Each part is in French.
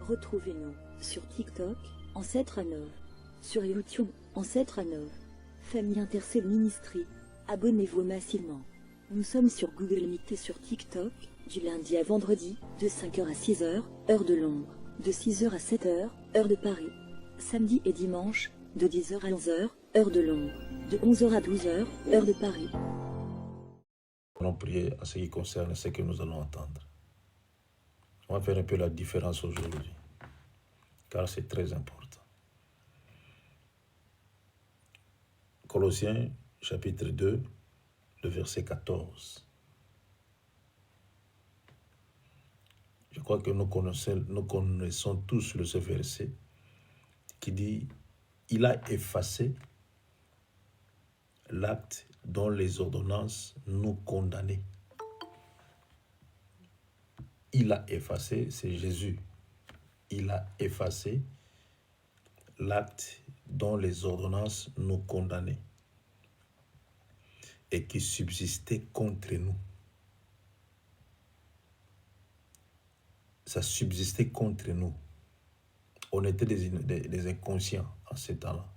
Retrouvez-nous sur TikTok, Ancêtre Anov, sur YouTube, Ancêtre Anov, Famille Intercelle Ministry. Abonnez-vous massivement. Nous sommes sur Google Meet et sur TikTok, du lundi à vendredi, de 5h à 6h, heure de Londres, de 6h à 7h, heure de Paris. Samedi et dimanche, de 10h à 11h, heure de Londres, de 11h à 12h, heure de Paris. Nous allons prier à ce qui concerne ce que nous allons entendre. On va faire un peu la différence aujourd'hui, car c'est très important. Colossiens, chapitre 2, le verset 14. Je crois que nous connaissons tous ce verset qui dit « Il a effacé l'acte dont les ordonnances nous condamnaient. » Il a effacé, c'est Jésus. Il a effacé l'acte dont les ordonnances nous condamnaient et qui subsistait contre nous. Ça subsistait contre nous. On était des inconscients en ce temps-là.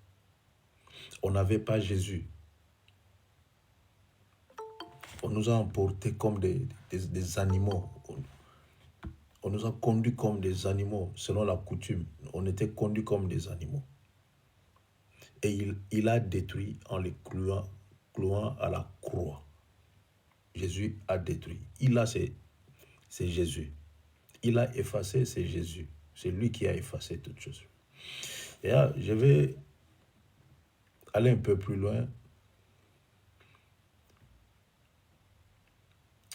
On n'avait pas Jésus. On nous a emportés comme des animaux. On nous a conduits comme des animaux, selon la coutume. On était conduits comme des animaux. Et il a détruit en les clouant à la croix. Jésus a détruit. C'est Jésus. Il a effacé, c'est Jésus. C'est lui qui a effacé toutes choses. Et là, je vais aller un peu plus loin.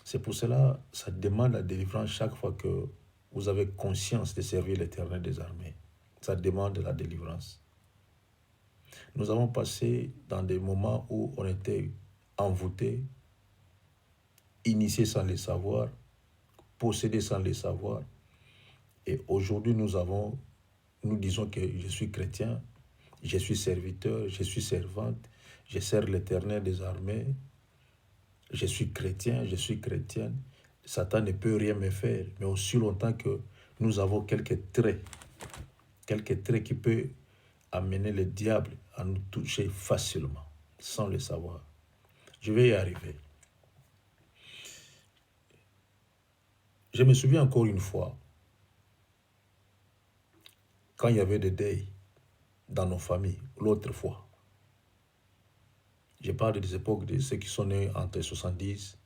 C'est pour cela, ça demande la délivrance chaque fois que vous avez conscience de servir l'Éternel des armées. Ça demande la délivrance. Nous avons passé dans des moments où on était envoûtés, initiés sans les savoir, possédés sans les savoir. Et aujourd'hui, nous disons que je suis chrétien, je suis serviteur, je suis servante, je sers l'Éternel des armées, je suis chrétien, je suis chrétienne. Satan ne peut rien me faire, mais aussi longtemps que nous avons quelques traits qui peuvent amener le diable à nous toucher facilement, sans le savoir. Je vais y arriver. Je me souviens encore une fois, quand il y avait des deuils dans nos familles, l'autre fois. Je parle des époques de ceux qui sont nés entre 70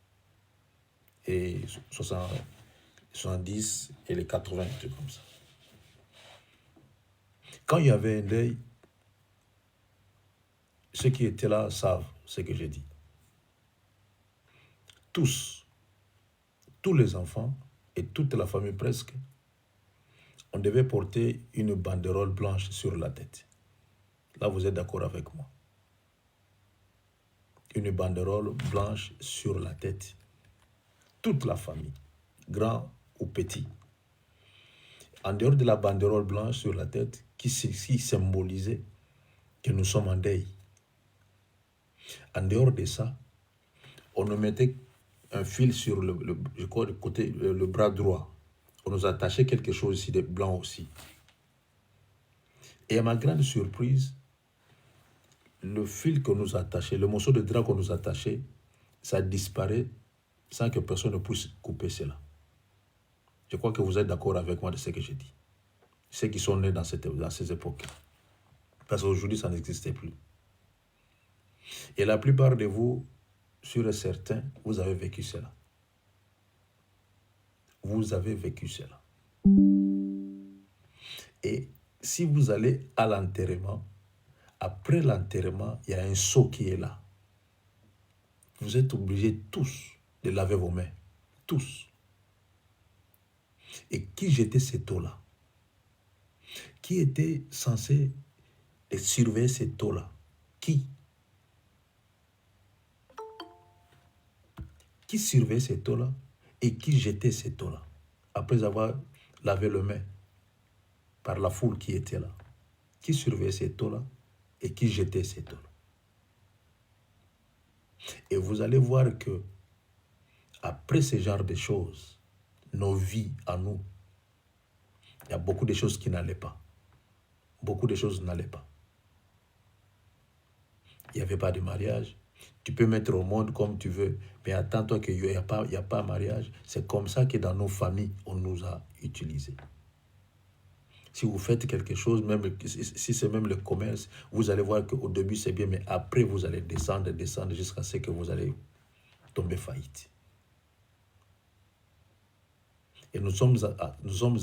et 70 et les 80, un truc comme ça. Quand il y avait un deuil, ceux qui étaient là savent ce que j'ai dit. Tous les enfants et toute la famille presque, on devait porter une banderole blanche sur la tête. Là, vous êtes d'accord avec moi. Une banderole blanche sur la tête. Toute la famille, grand ou petit. En dehors de la banderole blanche sur la tête, qui symbolisait que nous sommes en deuil. En dehors de ça, on nous mettait un fil sur le bras droit. On nous attachait quelque chose ici de blanc aussi. Et à ma grande surprise, le fil qu'on nous attachait, le morceau de drap qu'on nous attachait, ça disparaît sans que personne ne puisse couper cela. Je crois que vous êtes d'accord avec moi de ce que j'ai dit. Ceux qui sont nés dans ces époques. Parce qu'aujourd'hui, ça n'existait plus. Et la plupart de vous, sûr et certain, vous avez vécu cela. Vous avez vécu cela. Et si vous allez à l'enterrement, après l'enterrement, il y a un seau qui est là. Vous êtes obligés tous de laver vos mains. Tous. Et qui jetait cette eau-là? Qui était censé surveiller cette eau-là? Qui surveillait cette eau-là et qui jetait cette eau-là? Après avoir lavé les mains par la foule qui était là. Qui surveillait cette eau-là et qui jetait cette eau-là? Et vous allez voir que après ce genre de choses, nos vies à nous, il y a beaucoup de choses qui n'allaient pas. Beaucoup de choses n'allaient pas. Il n'y avait pas de mariage. Tu peux mettre au monde comme tu veux, mais attends-toi qu'il n'y a pas de mariage. C'est comme ça que dans nos familles, on nous a utilisés. Si vous faites quelque chose, même si c'est même le commerce, vous allez voir qu'au début c'est bien, mais après vous allez descendre jusqu'à ce que vous allez tomber faillite. Et nous sommes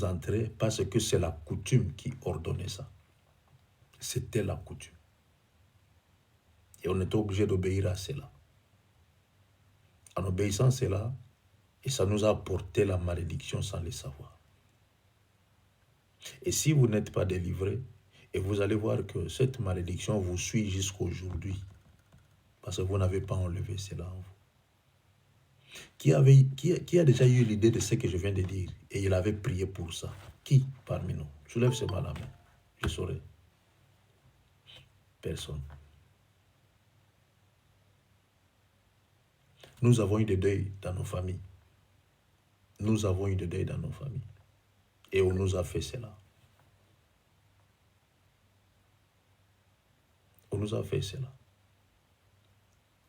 entrés parce que c'est la coutume qui ordonnait ça. C'était la coutume. Et on était obligé d'obéir à cela. En obéissant à cela, et ça nous a apporté la malédiction sans le savoir. Et si vous n'êtes pas délivré, et vous allez voir que cette malédiction vous suit jusqu'aujourd'hui, parce que vous n'avez pas enlevé cela en vous. Qui a déjà eu l'idée de ce que je viens de dire, et il avait prié pour ça? Qui parmi nous? Soulève seulement la main, je saurai. Personne. Nous avons eu des deuils dans nos familles. Nous avons eu des deuils dans nos familles. Et on nous a fait cela. On nous a fait cela.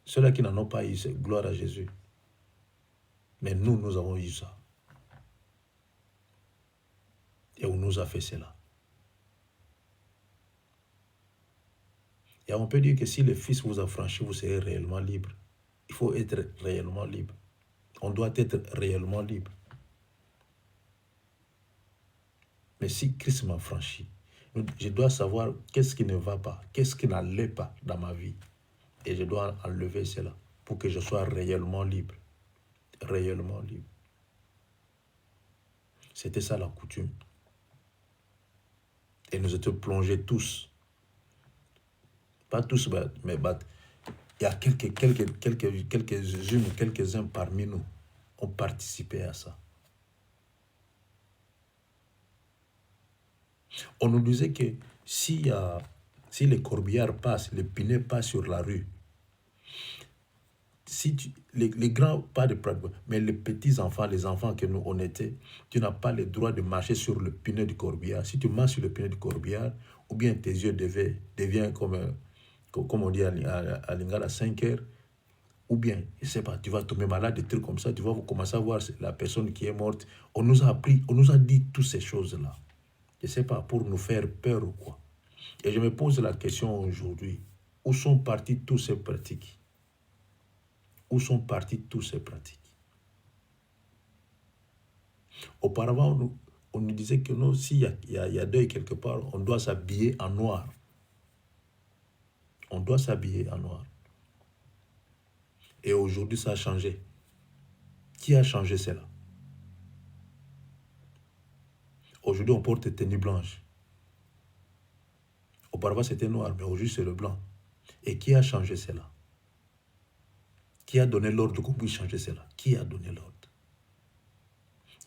Ceux-là qui n'en ont pas eu, c'est gloire à Jésus. Mais nous avons eu ça. Et on nous a fait cela. Et on peut dire que si le Fils vous a franchi, vous serez réellement libre. Il faut être réellement libre. On doit être réellement libre. Mais si Christ m'a franchi, je dois savoir qu'est-ce qui ne va pas, qu'est-ce qui n'allait pas dans ma vie. Et je dois enlever cela pour que je sois réellement libre. Réellement libre. C'était ça la coutume. Et nous étions plongés tous. Pas tous, mais il y a quelques-uns parmi nous ont participé à ça. On nous disait que si les corbillards passent, les pinets passent sur la rue, les grands, pas de problème, mais les petits-enfants, les enfants que nous on était, tu n'as pas le droit de marcher sur le pinet du corbillard. Si tu marches sur le pinet du corbillard, ou bien tes yeux deviennent comme on dit à Lingala, 5 heures, ou bien, je ne sais pas, tu vas tomber malade, des trucs comme ça, tu vas commencer à voir la personne qui est morte. On nous a appris, on nous a dit toutes ces choses-là. Je ne sais pas, pour nous faire peur ou quoi. Et je me pose la question aujourd'hui, où sont parties toutes ces pratiques? Où sont parties toutes ces pratiques? Auparavant, on nous disait que non, s'il y a deuil quelque part, on doit s'habiller en noir. On doit s'habiller en noir. Et aujourd'hui, ça a changé. Qui a changé cela? Aujourd'hui, on porte tenue blanche. Auparavant, c'était noir, mais aujourd'hui, c'est le blanc. Et qui a changé cela? Qui a donné l'ordre qu'on puisse changer cela? Qui a donné l'ordre?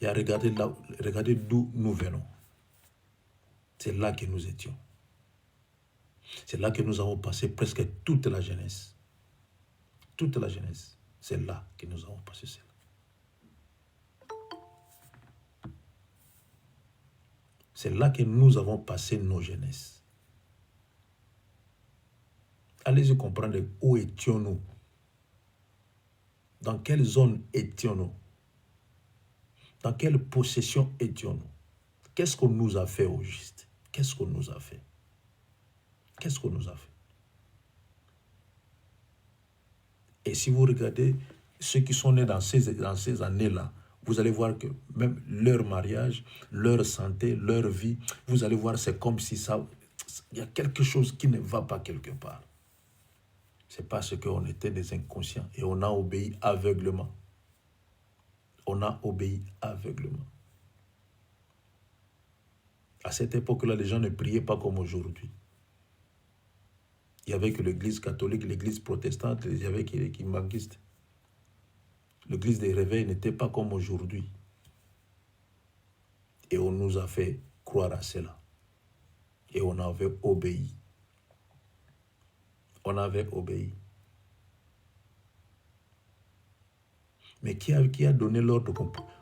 Et à regarder d'où nous venons. C'est là que nous étions. C'est là que nous avons passé presque toute la jeunesse. Toute la jeunesse. C'est là que nous avons passé cela. C'est là que nous avons passé nos jeunesses. Allez-y comprendre où étions-nous. Dans quelle zone étions-nous? Dans quelle possession étions-nous? Qu'est-ce qu'on nous a fait au juste? Qu'est-ce qu'on nous a fait? Qu'est-ce qu'on nous a fait? Et si vous regardez ceux qui sont nés dans ces années-là, vous allez voir que même leur mariage, leur santé, leur vie, vous allez voir, c'est comme si il y a quelque chose qui ne va pas quelque part. C'est parce qu'on était des inconscients et on a obéi aveuglement. On a obéi aveuglement. À cette époque-là, les gens ne priaient pas comme aujourd'hui. Il n'y avait que l'église catholique, l'église protestante, il y avait qui manquistes. L'église des réveils n'était pas comme aujourd'hui. Et on nous a fait croire à cela. Et on avait obéi. On avait obéi. Mais qui a donné l'ordre?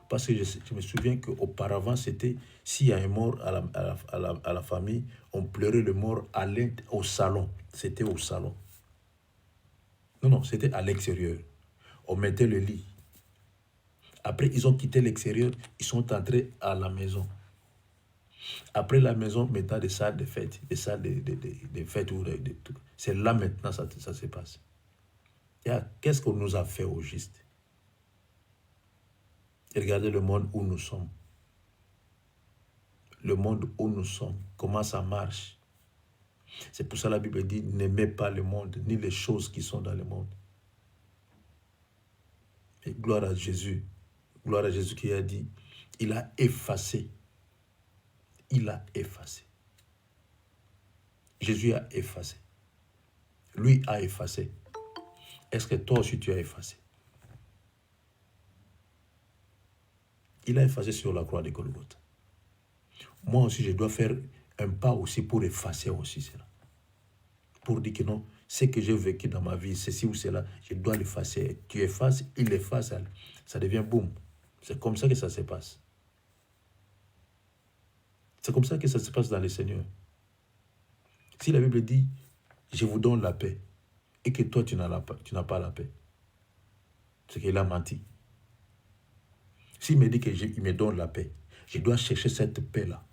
Parce que je me souviens qu'auparavant, c'était, s'il y a un mort à la famille, on pleurait le mort au salon. C'était au salon. Non, c'était à l'extérieur. On mettait le lit. Après, ils ont quitté l'extérieur, ils sont entrés à la maison. Après la maison, maintenant, des salles de fête, des salles de fête. C'est là maintenant ça se passe. Qu'est-ce qu'on nous a fait au juste? Et regardez le monde où nous sommes. Le monde où nous sommes, comment ça marche. C'est pour ça que la Bible dit, n'aimez pas le monde, ni les choses qui sont dans le monde. Et gloire à Jésus qui a dit, il a effacé. Il a effacé. Jésus a effacé. Lui a effacé. Est-ce que toi aussi tu as effacé? Il a effacé sur la croix de Golgotha. Moi aussi, je dois faire un pas aussi pour effacer aussi cela. Pour dire que non, ce que j'ai vécu dans ma vie, ceci ou cela, je dois l'effacer. Tu effaces, il efface, ça devient boum. C'est comme ça que ça se passe. C'est comme ça que ça se passe dans le Seigneur. Si la Bible dit, je vous donne la paix, et que toi, tu n'as pas la paix, c'est qu'il a menti. S'il me dit qu'il me donne la paix, je dois chercher cette paix-là.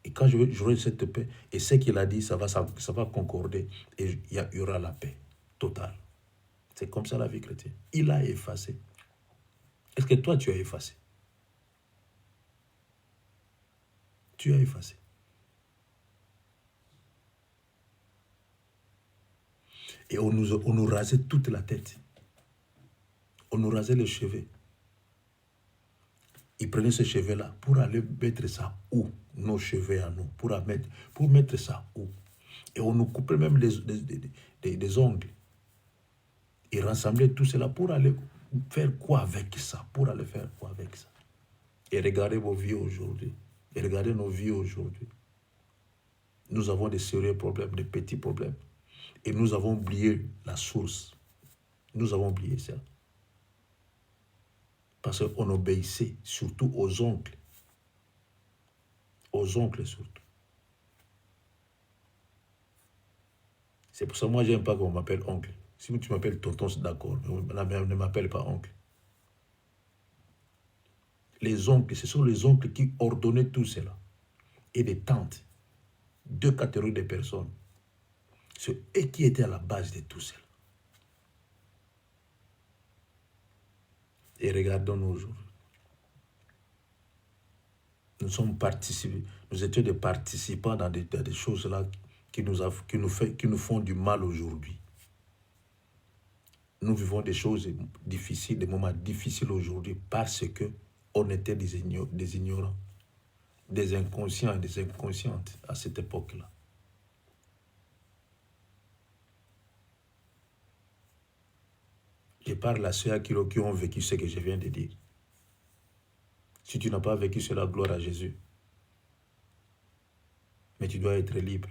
Et quand j'aurai cette paix, et ce qu'il a dit, ça va concorder, et il y aura la paix totale. C'est comme ça la vie chrétienne. Il a effacé. Est-ce que toi, tu as effacé? Tu as effacé. Et on nous rasait toute la tête. On nous rasait les cheveux. Ils prenaient ces cheveux-là pour aller mettre ça où? Nos cheveux à nous. Pour mettre ça où? Et on nous coupait même des ongles. Ils rassemblaient tout cela pour aller faire quoi avec ça? Pour aller faire quoi avec ça? Et regardez vos vies aujourd'hui. Et regardez nos vies aujourd'hui. Nous avons des sérieux problèmes, des petits problèmes. Et nous avons oublié la source. Nous avons oublié ça. Parce qu'on obéissait surtout aux oncles. Aux oncles surtout. C'est pour ça que moi, je n'aime pas qu'on m'appelle oncle. Si tu m'appelles tonton, c'est d'accord. Ne m'appelle pas oncle. Les oncles, ce sont les oncles qui ordonnaient tout cela. Et des tantes. 2 catégories de personnes. C'est eux qui étaient à la base de tout cela. Et regardons-nous aujourd'hui. Nous étions des participants dans des choses là qui nous font du mal aujourd'hui. Nous vivons des choses difficiles, des moments difficiles aujourd'hui parce que on était des ignorants, des inconscients et des inconscientes à cette époque-là. Je parle à ceux qui ont vécu ce que je viens de dire. Si tu n'as pas vécu cela, gloire à Jésus. Mais tu dois être libre.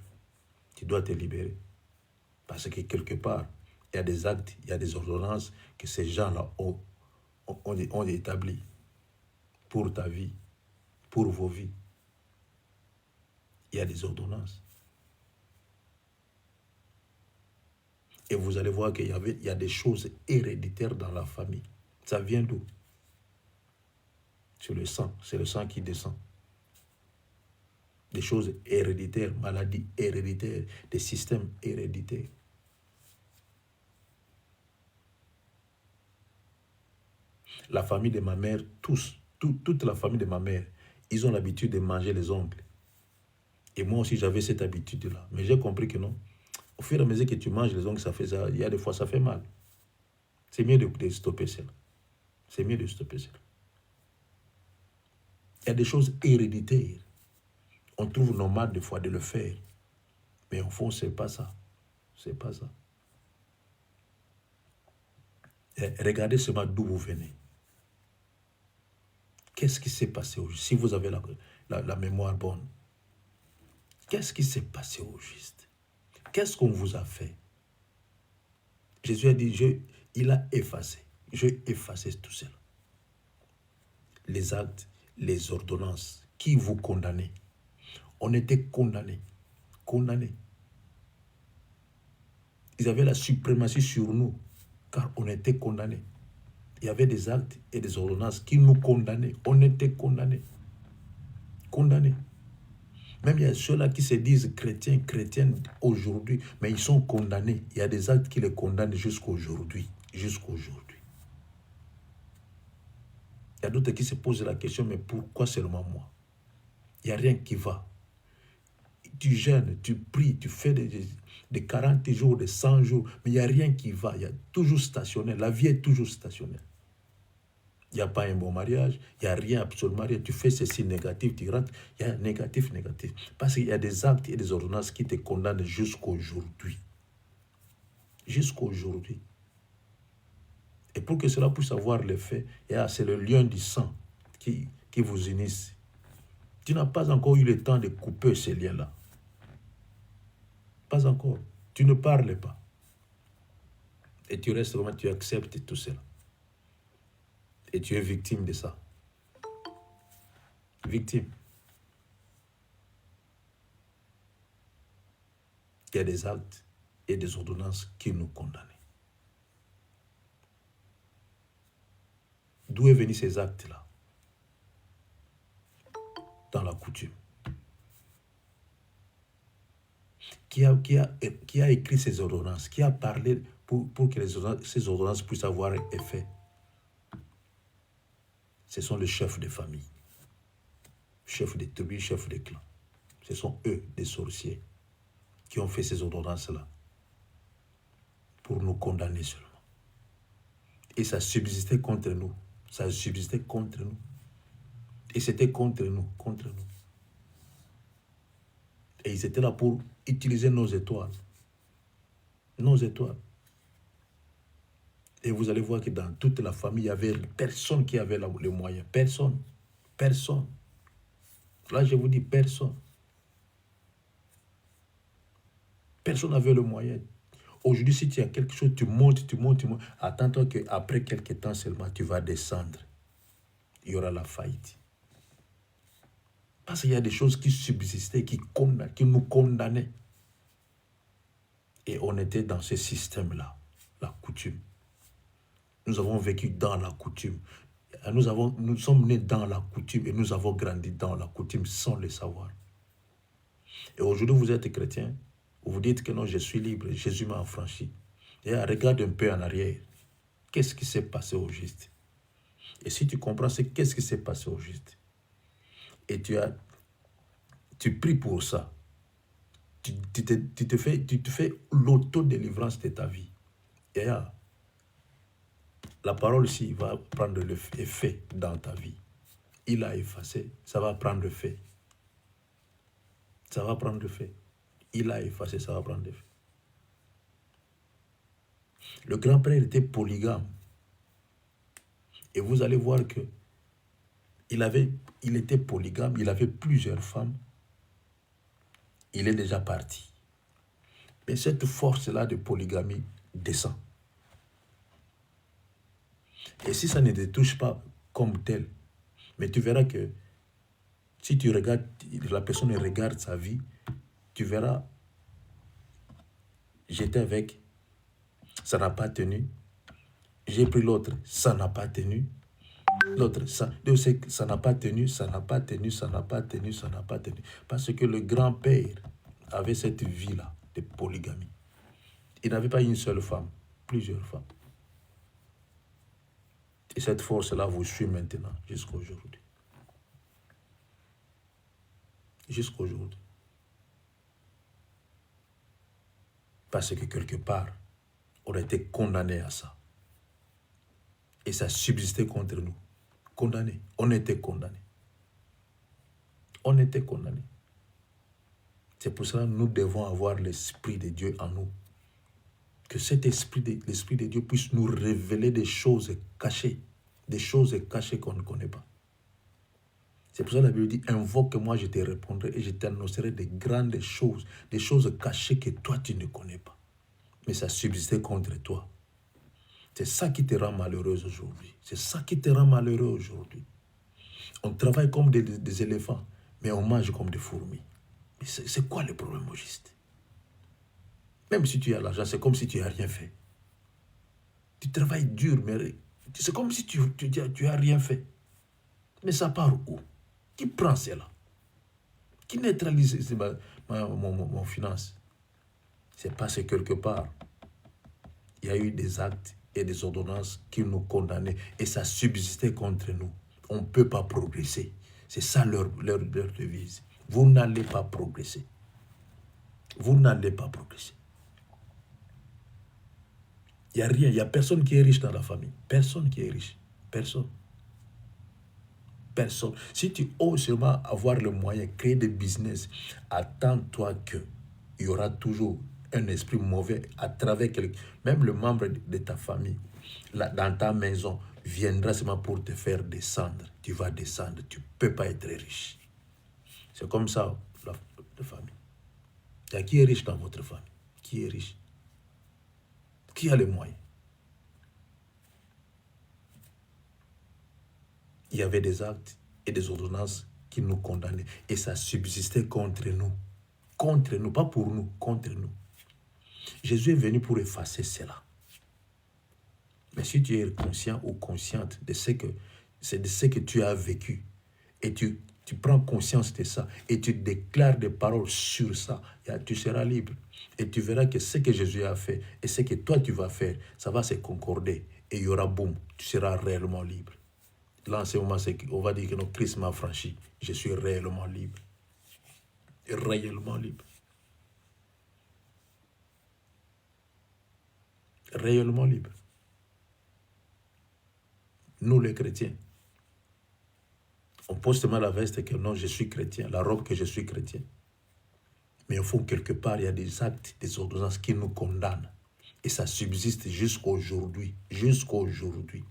Tu dois te libérer. Parce que quelque part, il y a des actes, il y a des ordonnances que ces gens-là ont établis pour ta vie, pour vos vies. Il y a des ordonnances. Et vous allez voir qu'il y a des choses héréditaires dans la famille. Ça vient d'où? C'est le sang. C'est le sang qui descend. Des choses héréditaires, maladies héréditaires, des systèmes héréditaires. La famille de ma mère, toute la famille de ma mère, ils ont l'habitude de manger les ongles. Et moi aussi, j'avais cette habitude-là. Mais j'ai compris que non. Au fur et à mesure que tu manges les ongles, il y a des fois, ça fait mal. C'est mieux de stopper cela. C'est mieux de stopper cela. Il y a des choses héréditaires. On trouve normal des fois de le faire. Mais au fond, ce n'est pas ça. C'est pas ça. Et regardez seulement d'où vous venez. Qu'est-ce qui s'est passé aujourd'hui? Si vous avez la mémoire bonne, qu'est-ce qui s'est passé au juste? Qu'est-ce qu'on vous a fait? Jésus a dit, il a effacé. J'ai effacé tout cela. les actes, les ordonnances qui vous condamnaient. On était condamnés. Condamnés. Ils avaient la suprématie sur nous, car on était condamnés. Il y avait des actes et des ordonnances qui nous condamnaient. On était condamnés. Condamnés. Même il y a ceux-là qui se disent chrétiens, chrétiennes aujourd'hui, mais ils sont condamnés. Il y a des actes qui les condamnent jusqu'à aujourd'hui. Jusqu'à aujourd'hui. Il y a d'autres qui se posent la question, mais pourquoi seulement moi? Il n'y a rien qui va. Tu jeûnes, tu pries, tu fais des 40 jours, des 100 jours, mais il n'y a rien qui va. Il y a toujours stationnaire. La vie est toujours stationnaire. Il n'y a pas un bon mariage, il n'y a rien absolument rien. Tu fais ceci négatif, tu rentres, il y a négatif, négatif. Parce qu'il y a des actes et des ordonnances qui te condamnent jusqu'à aujourd'hui. Jusqu'à aujourd'hui. Et pour que cela puisse avoir l'effet, c'est le lien du sang qui vous unisse. Tu n'as pas encore eu le temps de couper ces liens-là. Pas encore. Tu ne parles pas. Et tu restes vraiment, tu acceptes tout cela. Et tu es victime de ça. Victime. Il y a des actes et des ordonnances qui nous condamnent. D'où est venu ces actes-là? Dans la coutume. Qui a écrit ces ordonnances? Qui a parlé pour que ces ordonnances puissent avoir effet? Ce sont les chefs de famille, chefs de tribus, chefs de clans. Ce sont eux, des sorciers, qui ont fait ces ordonnances-là pour nous condamner seulement. Et ça subsistait contre nous. Ça subsistait contre nous. Et c'était contre nous, contre nous. Et ils étaient là pour utiliser nos étoiles. Nos étoiles. Et vous allez voir que dans toute la famille, il n'y avait personne qui avait les moyens. Personne. Personne. Là, je vous dis personne. Personne n'avait le moyen. Aujourd'hui, si tu as quelque chose, tu montes. Attends-toi qu'après quelques temps seulement, tu vas descendre. Il y aura la faillite. Parce qu'il y a des choses qui subsistaient, qui nous condamnaient. Et on était dans ce système-là, la coutume. Nous avons vécu dans la coutume. Nous sommes nés dans la coutume et nous avons grandi dans la coutume sans le savoir. Et aujourd'hui, vous êtes chrétien, vous dites que non, je suis libre, Jésus m'a affranchi. Et regarde un peu en arrière. Qu'est-ce qui s'est passé au juste? Et si tu comprends, c'est qu'est-ce qui s'est passé au juste? Et tu pries pour ça. Tu te fais l'autodélivrance de ta vie. Et la parole ici va prendre effet dans ta vie. Il a effacé, ça va prendre effet. Ça va prendre effet. Il a effacé, ça va prendre effet. Le grand-père était polygame. Et vous allez voir que il était polygame, il avait plusieurs femmes. Il est déjà parti. Mais cette force-là de polygamie descend. Et si ça ne te touche pas comme tel, mais tu verras que si tu regardes, la personne regarde sa vie, tu verras, j'étais avec, ça n'a pas tenu. J'ai pris l'autre, ça n'a pas tenu. L'autre, ça n'a pas tenu, ça n'a pas tenu, ça n'a pas tenu, ça n'a pas tenu. Parce que le grand-père avait cette vie-là de polygamie. Il n'avait pas une seule femme, plusieurs femmes. Et cette force-là vous suit maintenant, jusqu'à aujourd'hui. Jusqu'à aujourd'hui. Parce que quelque part, on a été condamné à ça. Et ça subsistait contre nous. Condamné. On était condamné. On était condamné. C'est pour cela que nous devons avoir l'Esprit de Dieu en nous. Que cet l'Esprit de Dieu puisse nous révéler des choses cachées qu'on ne connaît pas. C'est pour ça que la Bible dit, invoque-moi, je te répondrai et je t'annoncerai des grandes choses, des choses cachées que toi tu ne connais pas. Mais ça subsistait contre toi. C'est ça qui te rend malheureux aujourd'hui. C'est ça qui te rend malheureux aujourd'hui. On travaille comme des éléphants, mais on mange comme des fourmis. Mais c'est quoi le problème au juste? Même si tu as l'argent, c'est comme si tu n'as rien fait. Tu travailles dur, mais c'est comme si tu as rien fait. Mais ça part où? Qui prend cela? Qui neutralise mon finance? C'est parce que quelque part, il y a eu des actes et des ordonnances qui nous condamnaient et ça subsistait contre nous. On ne peut pas progresser. C'est ça leur devise. Vous n'allez pas progresser. Vous n'allez pas progresser. Il n'y a rien, il n'y a personne qui est riche dans la famille. Personne qui est riche. Personne. Personne. Si tu oses seulement avoir le moyen, créer des business, attends-toi qu'il y aura toujours un esprit mauvais à travers quelqu'un. Même le membre de ta famille, là, dans ta maison, viendra seulement pour te faire descendre. Tu vas descendre. Tu ne peux pas être riche. C'est comme ça, la famille. Il y a qui est riche dans votre famille? Qui est riche? Qui a les moyens? Il y avait des actes et des ordonnances qui nous condamnaient. Et ça subsistait contre nous. Contre nous, pas pour nous, contre nous. Jésus est venu pour effacer cela. Mais si tu es conscient ou consciente de ce que tu as vécu, et tu prends conscience de ça, et tu déclares des paroles sur ça, tu seras libre. Et tu verras que ce que Jésus a fait et ce que toi tu vas faire, ça va se concorder. Et il y aura boum, tu seras réellement libre. Là, en ce moment, on va dire que notre Christ m'a franchi. Je suis réellement libre. Réellement libre. Réellement libre. Nous, les chrétiens, on pose seulement la veste que non, je suis chrétien, la robe que je suis chrétien. Mais au fond, quelque part, il y a des actes, des ordonnances qui nous condamnent. Et ça subsiste jusqu'à aujourd'hui. Jusqu'à aujourd'hui.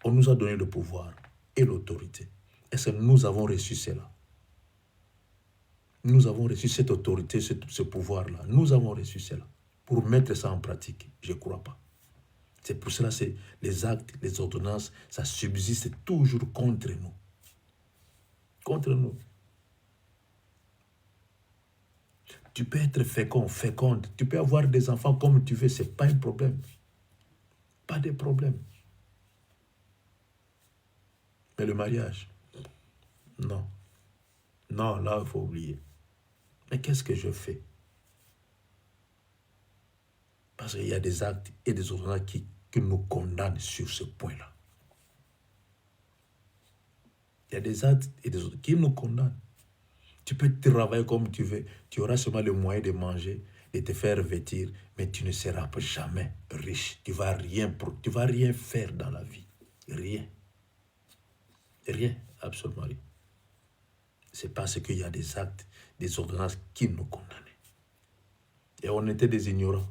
On nous a donné le pouvoir et l'autorité. Est-ce que nous avons reçu cela? Nous avons reçu cette autorité, ce pouvoir-là. Nous avons reçu cela. Pour mettre ça en pratique, je ne crois pas. C'est pour cela que les actes, les ordonnances, ça subsiste toujours contre nous. Contre nous. Tu peux être féconde. Tu peux avoir des enfants comme tu veux. Ce n'est pas un problème. Pas de problème. Mais le mariage, non. Non, là, il faut oublier. Mais qu'est-ce que je fais? Parce qu'il y a des actes et des ordonnances qui nous condamnent sur ce point-là. Il y a des actes et des ordonnances qui nous condamnent. Tu peux travailler comme tu veux. Tu auras seulement le moyen de manger, de te faire vêtir, mais tu ne seras jamais riche. Tu ne vas rien faire dans la vie. Rien. Rien, absolument rien. C'est parce qu'il y a des actes, des ordonnances qui nous condamnaient. Et on était des ignorants.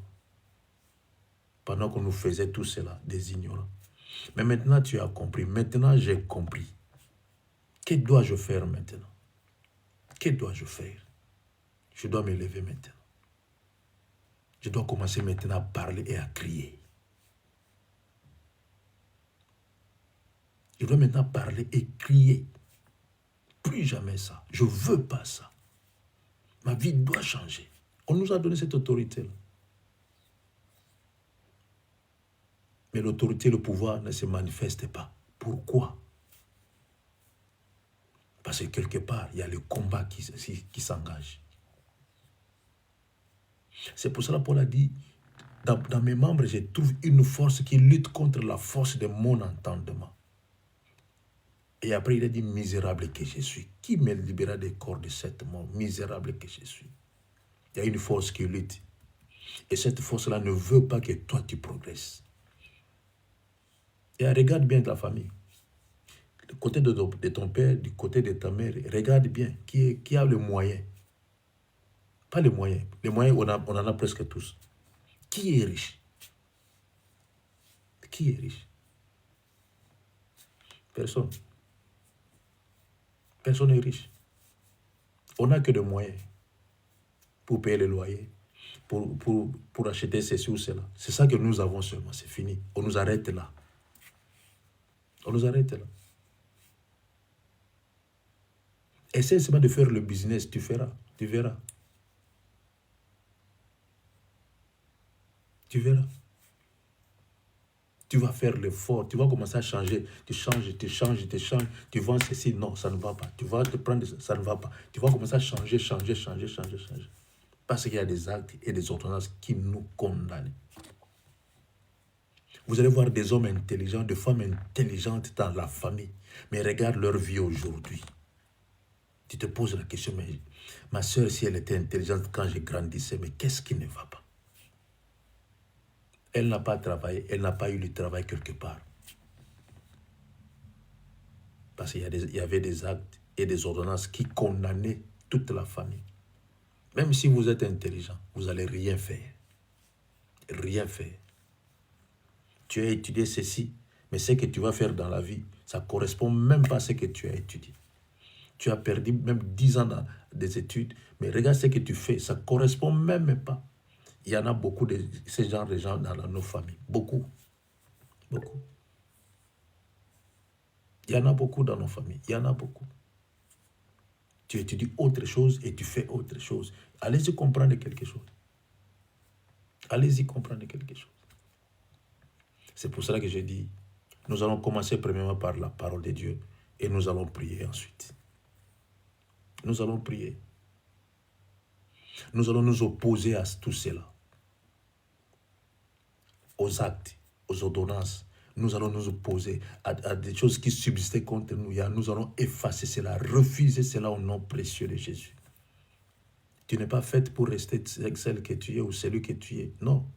Pendant qu'on nous faisait tout cela, des ignorants. Mais maintenant, tu as compris. Maintenant, j'ai compris. Que dois-je faire maintenant? Que dois-je faire? Je dois me lever maintenant. Je dois commencer maintenant à parler et à crier. Je dois maintenant parler et crier. Plus jamais ça. Je ne veux pas ça. Ma vie doit changer. On nous a donné cette autorité-là. Mais l'autorité, le pouvoir ne se manifeste pas. Pourquoi? Parce que quelque part, il y a le combat qui s'engage. C'est pour cela que Paul a dit, dans mes membres, je trouve une force qui lutte contre la force de mon entendement. Et après, il a dit, misérable que je suis. Qui me libérera des corps de cette mort? Misérable que je suis. Il y a une force qui lutte. Et cette force-là ne veut pas que toi, tu progresses. Et regarde bien ta famille. Du côté de ton père, du côté de ta mère, regarde bien qui a le moyen. Pas les moyens. Les moyens, on en a presque tous. Qui est riche? Qui est riche? Personne. Personne n'est riche. On n'a que des moyens pour payer les loyers, pour acheter ceci ou cela. C'est ça que nous avons seulement. C'est fini. On nous arrête là. On nous arrête là. Essaie seulement de faire le business, tu feras, tu verras. Tu verras. Tu vas faire l'effort, tu vas commencer à changer. Tu changes, tu changes, tu changes. Tu vends ceci, non, ça ne va pas. Tu vas te prendre, ça ne va pas. Tu vas commencer à changer, changer, changer, changer, changer. Parce qu'il y a des actes et des ordonnances qui nous condamnent. Vous allez voir des hommes intelligents, des femmes intelligentes dans la famille. Mais regarde leur vie aujourd'hui. Tu te poses la question, mais ma soeur, si elle était intelligente quand je grandissais, mais qu'est-ce qui ne va pas? Elle n'a pas travaillé, elle n'a pas eu le travail quelque part. Parce qu'il y avait des actes et des ordonnances qui condamnaient toute la famille. Même si vous êtes intelligent, vous n'allez rien faire. Rien faire. Tu as étudié ceci, mais ce que tu vas faire dans la vie, ça ne correspond même pas à ce que tu as étudié. Tu as perdu même 10 ans dans des études, mais regarde ce que tu fais, ça ne correspond même pas. Il y en a beaucoup de ce genre de gens dans nos familles. Beaucoup. Beaucoup. Il y en a beaucoup dans nos familles. Il y en a beaucoup. Tu étudies autre chose et tu fais autre chose. Allez-y comprendre quelque chose. Allez-y comprendre quelque chose. C'est pour cela que je dis, nous allons commencer premièrement par la parole de Dieu et nous allons prier ensuite. Nous allons prier. Nous allons nous opposer à tout cela. Aux actes, aux ordonnances. Nous allons nous opposer à des choses qui subsistaient contre nous. Nous allons effacer cela, refuser cela au nom précieux de Jésus. Tu n'es pas faite pour rester celle que tu es ou celui que tu es. Non.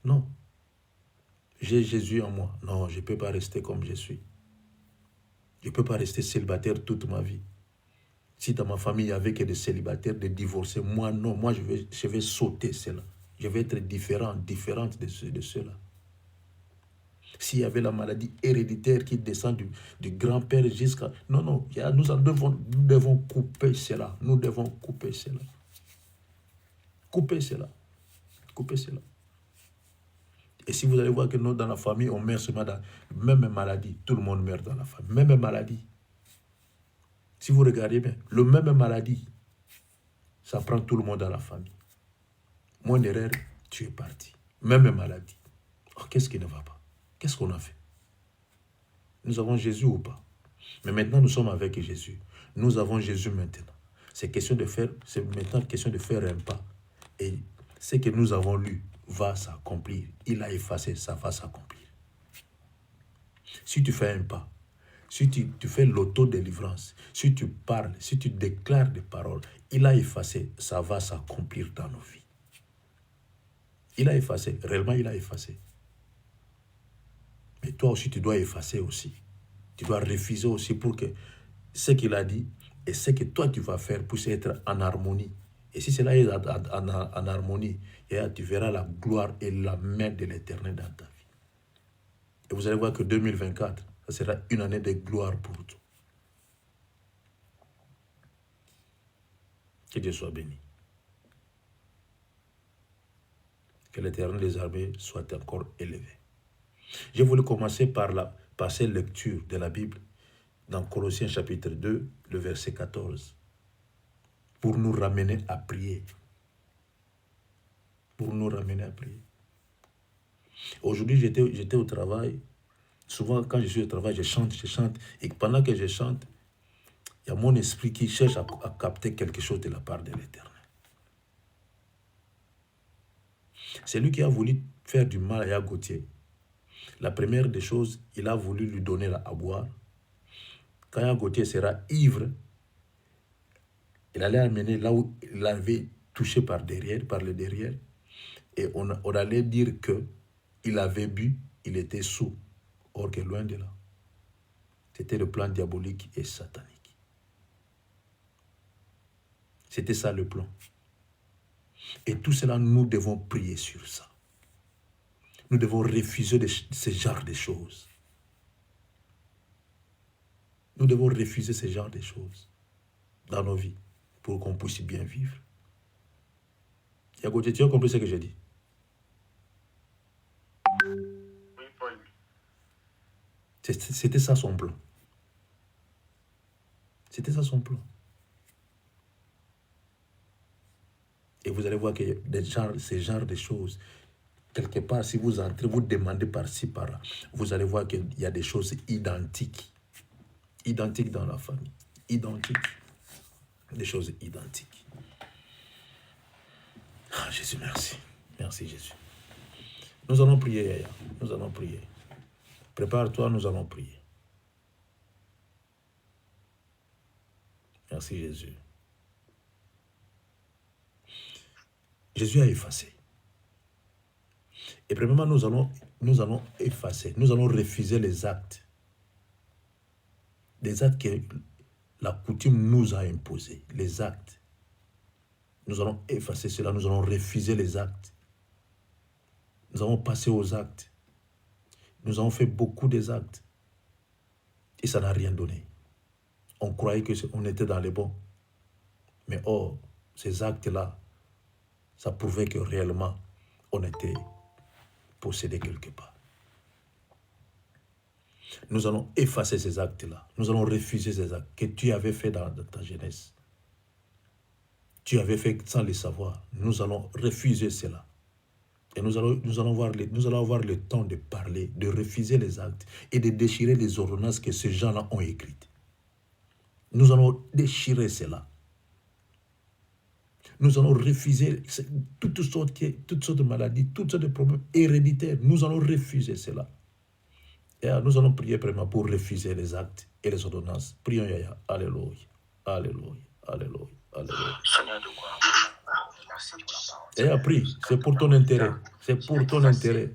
Non. J'ai Jésus en moi. Non, je ne peux pas rester comme je suis. Je ne peux pas rester célibataire toute ma vie. Si dans ma famille, il n'y avait que des célibataires, des divorcés, moi, non. Moi, je vais sauter cela. Je vais être différente de ceux-là. S'il y avait la maladie héréditaire qui descend du grand-père jusqu'à... Non, non, nous devons couper cela. Nous devons couper cela. Couper cela. Couper cela. Et si vous allez voir que nous, dans la famille, on meurt seulement dans la même maladie. Tout le monde meurt dans la famille. Même maladie. Si vous regardez bien, le même maladie, ça prend tout le monde dans la famille. Moins d'erreur, tu es parti. Même maladie. Oh, qu'est-ce qui ne va pas? Qu'est-ce qu'on a fait? Nous avons Jésus ou pas? Mais maintenant, nous sommes avec Jésus. Nous avons Jésus maintenant. C'est maintenant question de faire un pas. Et ce que nous avons lu va s'accomplir. Il a effacé, ça va s'accomplir. Si tu fais un pas, si tu fais l'autodélivrance, si tu parles, si tu déclares des paroles, il a effacé, ça va s'accomplir dans nos vies. Il a effacé, réellement il a effacé. Mais toi aussi, tu dois effacer aussi. Tu dois refuser aussi pour que ce qu'il a dit et ce que toi tu vas faire puisse être en harmonie. Et si cela est en harmonie, tu verras la gloire et la main de l'Éternel dans ta vie. Et vous allez voir que 2024, ça sera une année de gloire pour toi. Que Dieu soit béni. Que l'Éternel des armées soit encore élevé. J'ai voulu commencer par cette lecture de la Bible dans Colossiens chapitre 2, le verset 14, pour nous ramener à prier. Pour nous ramener à prier. Aujourd'hui, j'étais au travail. Souvent, quand je suis au travail, je chante. Et pendant que je chante, il y a mon esprit qui cherche à capter quelque chose de la part de l'Éternel. C'est lui qui a voulu faire du mal à Yaya Gauthier. La première des choses, il a voulu lui donner à boire. Quand Yaya Gauthier sera ivre, il allait amener là où il l'avait touché par le derrière. Et on allait dire qu'il avait bu, il était sous. Or que loin de là. C'était le plan diabolique et satanique. C'était ça le plan. Et tout cela, nous devons prier sur ça. Nous devons refuser ce genre de choses. Nous devons refuser ce genre de choses dans nos vies pour qu'on puisse bien vivre. Yagoté, tu as compris ce que j'ai dit? C'était ça son plan. C'était ça son plan. Et vous allez voir que ces genres de choses, quelque part, si vous entrez, vous demandez par-ci, par-là, vous allez voir qu'il y a des choses identiques. Identiques dans la famille. Identiques. Des choses identiques. Ah, Jésus, merci. Merci, Jésus. Nous allons prier, Yaya. Nous allons prier. Prépare-toi, nous allons prier. Merci, Jésus. Jésus a effacé. Et premièrement, nous allons effacer, nous allons refuser les actes. Les actes que la coutume nous a imposés. Les actes. Nous allons effacer cela, nous allons refuser les actes. Nous allons passer aux actes. Nous avons fait beaucoup des actes. Et ça n'a rien donné. On croyait qu'on était dans les bons. Mais or, ces actes-là, ça prouvait que réellement, on était possédé quelque part. Nous allons effacer ces actes-là. Nous allons refuser ces actes que tu avais fait dans ta jeunesse. Tu avais fait sans le savoir. Nous allons refuser cela. Et nous allons avoir le temps de parler, de refuser les actes et de déchirer les ordonnances que ces gens-là ont écrites. Nous allons déchirer cela. Nous allons refuser toutes sortes de maladies, toutes sortes de problèmes héréditaires. Nous allons refuser cela. Et nous allons prier vraiment pour refuser les actes et les ordonnances. Prions, Yaya. Alléluia. Alléluia. Alléluia. Alléluia. Et prie, c'est pour ton intérêt. C'est pour ton intérêt.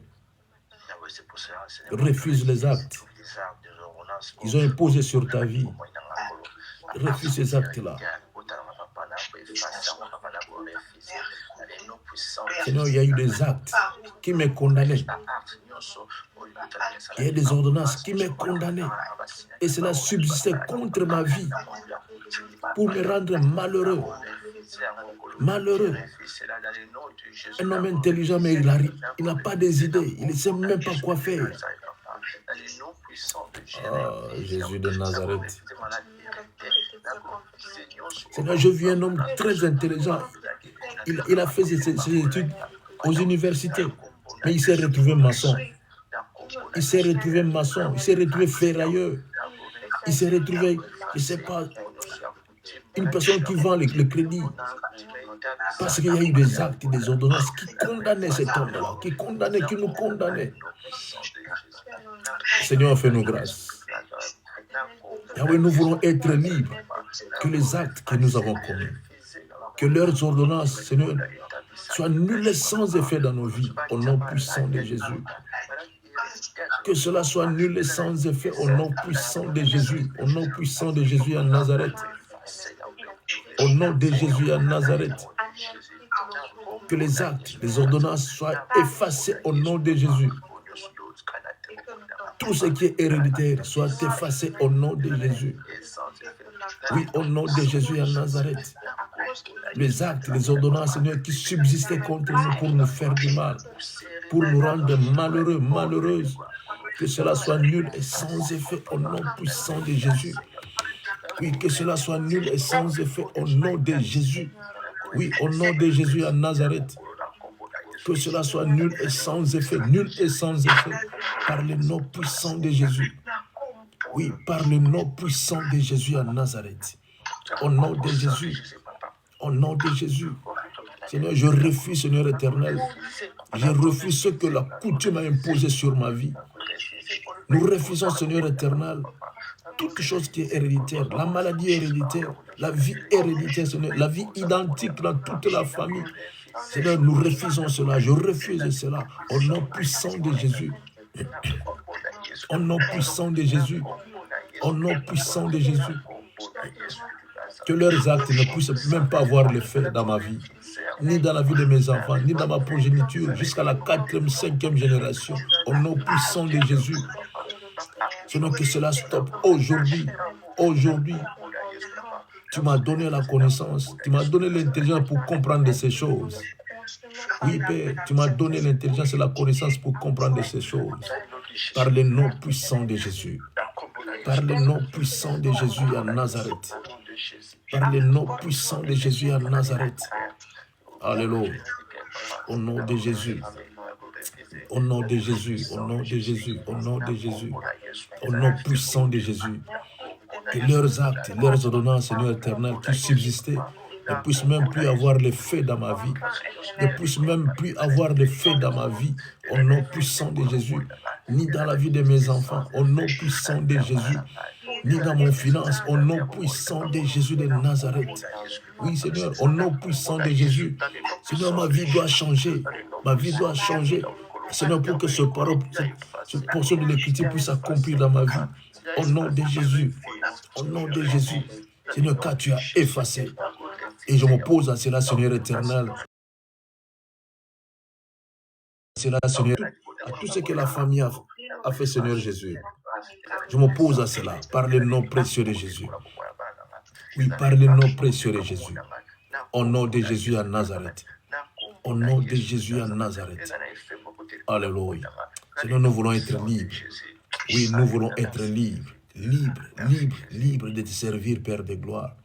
Refuse les actes. Ils ont imposé sur ta vie. Refuse ces actes-là. Seigneur, il y a eu des actes qui me condamnaient. Il y a des ordonnances qui me condamnaient. Et cela subsistait contre ma vie pour me rendre malheureux. Malheureux. Un homme intelligent, mais il n'a pas des idées. Il ne sait même pas quoi faire. Ah, Jésus de Nazareth. Seigneur, je vis un homme très intelligent. Il a fait ses études aux universités, mais il s'est retrouvé maçon. Il s'est retrouvé maçon, il s'est retrouvé ferrailleur. Il s'est retrouvé, je ne sais pas, une personne qui vend le crédit. Parce qu'il y a eu des actes et des ordonnances qui condamnaient cet homme-là, qui nous condamnaient. Seigneur, fais-nous grâce. Yahweh, nous voulons être libres. Que les actes que nous avons commis, que leurs ordonnances, Seigneur, soient nulles et sans effet dans nos vies, au nom puissant de Jésus. Que cela soit nul et sans effet au nom puissant de Jésus, au nom puissant de Jésus à Nazareth. Au nom de Jésus à Nazareth. Que les actes, les ordonnances soient effacés au nom de Jésus. Tout ce qui est héréditaire soit effacé au nom de Jésus. Oui, au nom de Jésus à Nazareth. Les actes, les ordonnances, Seigneur, qui subsistaient contre nous pour nous faire du mal, pour nous rendre malheureux, malheureuses, que cela soit nul et sans effet au nom puissant de Jésus. Oui, que cela soit nul et sans effet au nom de Jésus. Oui, au nom de Jésus à Nazareth. Que cela soit nul et sans effet par le nom puissant de Jésus. Oui, par le nom puissant de Jésus à Nazareth. Au nom de Jésus. Au nom de Jésus. Seigneur, je refuse, Seigneur éternel. Je refuse ce que la coutume a imposé sur ma vie. Nous refusons, Seigneur éternel, toute chose qui est héréditaire, la maladie héréditaire, la vie héréditaire, Seigneur, la vie identique dans toute la famille. Seigneur, nous refusons cela, je refuse cela, au nom puissant de Jésus. Au nom puissant de Jésus. Au nom puissant de Jésus. Que leurs actes ne puissent même pas avoir l'effet dans ma vie, ni dans la vie de mes enfants, ni dans ma progéniture, jusqu'à la 4e, 5e génération. Au nom puissant de Jésus. Seigneur, que cela stoppe aujourd'hui. Aujourd'hui, tu m'as donné la connaissance, tu m'as donné l'intelligence pour comprendre ces choses. Oui, Père, tu m'as donné l'intelligence et la connaissance pour comprendre ces choses. par le nom puissant de Jésus. Par le nom puissant de Jésus à Nazareth. Par le nom puissant de Jésus à Nazareth. Alléluia. Au nom de Jésus. Au nom de Jésus. Au nom de Jésus. Au nom de Jésus. Au nom puissant de Jésus. Que leurs actes, leurs ordonnances, Seigneur éternel, qui subsistaient, ne puissent même plus avoir l'effet dans ma vie. Ne puissent même plus avoir l'effet dans ma vie. Au nom puissant de Jésus. Ni dans la vie de mes enfants. Au nom puissant de Jésus. Ni dans mon finance. Au nom puissant de Jésus de Nazareth. Oui, Seigneur, au nom puissant de Jésus. Seigneur, ma vie doit changer. Ma vie doit changer. Seigneur, pour que ce portion de l'écriture puisse s'accomplir dans ma vie. Au nom de Jésus. Au nom de Jésus. Seigneur, car tu as effacé. Et je m'oppose à cela, Seigneur éternel. Cela, Seigneur, à tout ce que la famille a fait, Seigneur Jésus. Je m'oppose à cela par le nom précieux de Jésus. Oui, par le nom précieux de Jésus. Au nom de Jésus à Nazareth. Au nom de Jésus à Nazareth. Alléluia. Seigneur, nous voulons être libres. Oui, nous voulons être libres. Libres de te servir, Père de gloire.